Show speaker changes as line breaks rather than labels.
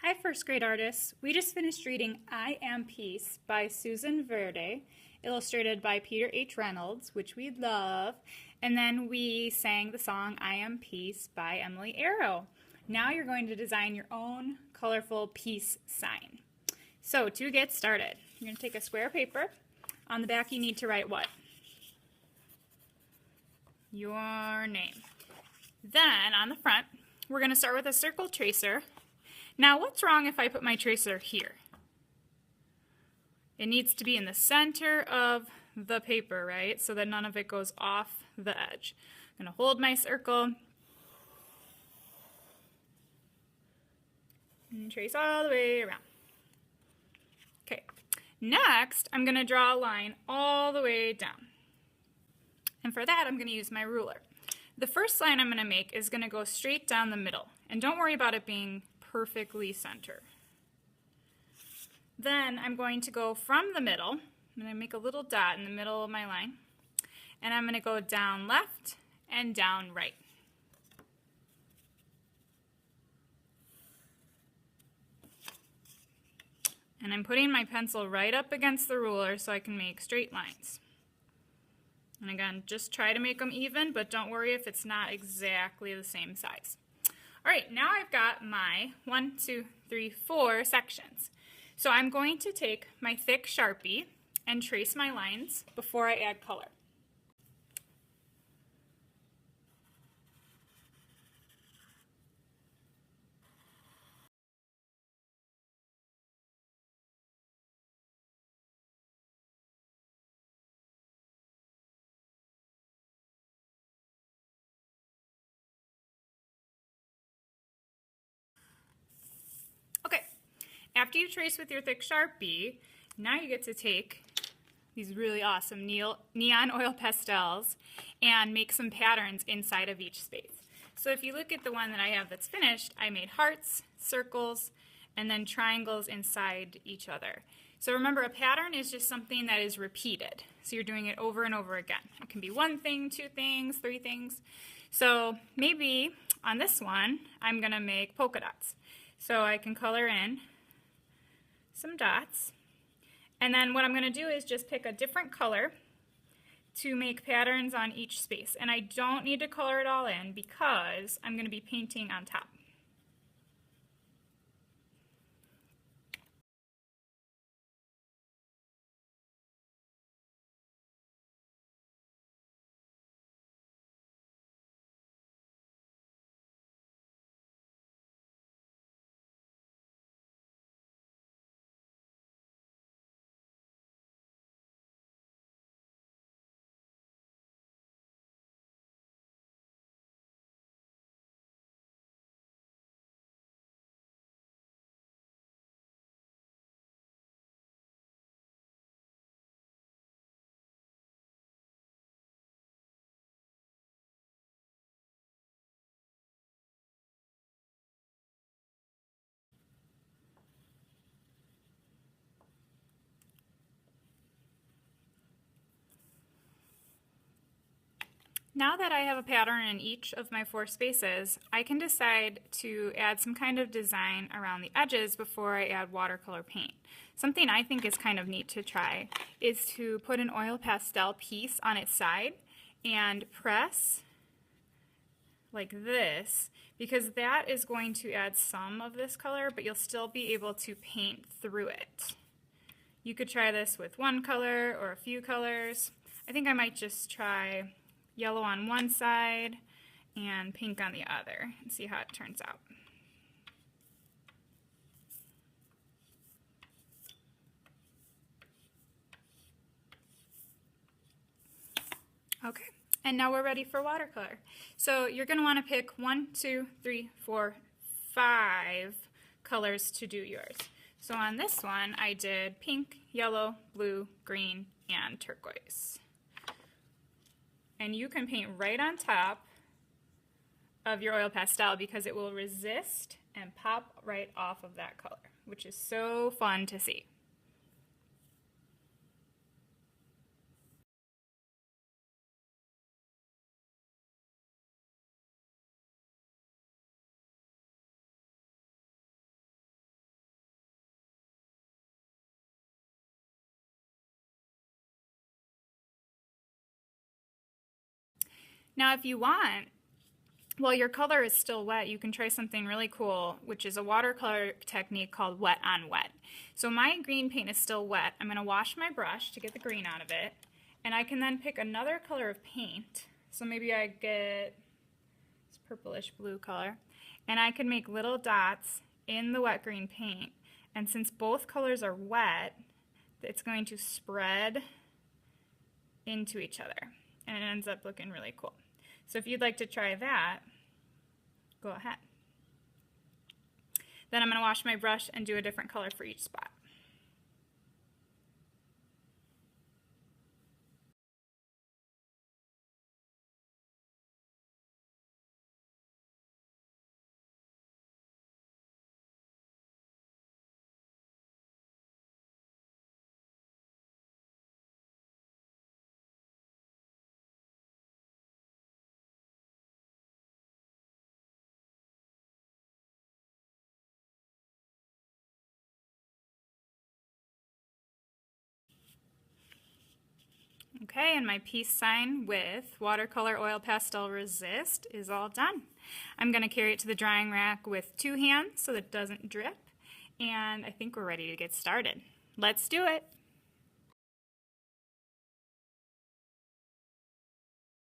Hi, first grade artists. We just finished reading I Am Peace by Susan Verde, illustrated by Peter H. Reynolds, which we love. And then we sang the song I Am Peace by Emily Arrow. Now you're going to design your own colorful peace sign. So to get started, you're going to take a square of paper. On the back you need to write what? Your name. Then on the front, we're going to start with a circle tracer. Now, what's wrong if I put my tracer here? It needs to be in the center of the paper, right? So that none of it goes off the edge. I'm going to hold my circle and trace all the way around. Okay, next I'm going to draw a line all the way down. And for that, I'm going to use my ruler. The first line I'm going to make is going to go straight down the middle. And don't worry about it being perfectly center. Then I'm going to go from the middle. I'm going to make a little dot in the middle of my line. And I'm going to go down left and down right. And I'm putting my pencil right up against the ruler so I can make straight lines. And again, just try to make them even, but don't worry if it's not exactly the same size. All right, now I've got my 4 sections. So I'm going to take my thick Sharpie and trace my lines before I add color. After you trace with your thick Sharpie, now you get to take these really awesome neon oil pastels and make some patterns inside of each space. So if you look at the one that I have that's finished, I made hearts, circles, and then triangles inside each other. So remember, a pattern is just something that is repeated. So you're doing it over and over again. It can be one thing, two things, three things. So maybe on this one, I'm going to make polka dots. So I can color in some dots, and then what I'm going to do is just pick a different color to make patterns on each space, and I don't need to color it all in because I'm going to be painting on top. Now that I have a pattern in each of my 4 spaces, I can decide to add some kind of design around the edges before I add watercolor paint. Something I think is kind of neat to try is to put an oil pastel piece on its side and press like this, because that is going to add some of this color, but you'll still be able to paint through it. You could try this with one color or a few colors. I think I might just try yellow on one side and pink on the other and see how it turns out. Okay, and now we're ready for watercolor. So you're going to want to pick 1, 2, 3, 4, 5 colors to do yours. So on this one I did pink, yellow, blue, green, and turquoise. And you can paint right on top of your oil pastel because it will resist and pop right off of that color, which is so fun to see. Now if you want, while your color is still wet, you can try something really cool, which is a watercolor technique called wet on wet. So my green paint is still wet. I'm going to wash my brush to get the green out of it, and I can then pick another color of paint. So maybe I get this purplish blue color, and I can make little dots in the wet green paint. And since both colors are wet, it's going to spread into each other, and it ends up looking really cool. So if you'd like to try that, go ahead. Then I'm going to wash my brush and do a different color for each spot. Okay, and my peace sign with watercolor oil pastel resist is all done. I'm going to carry it to the drying rack with 2 hands so that it doesn't drip, and I think we're ready to get started. Let's do it!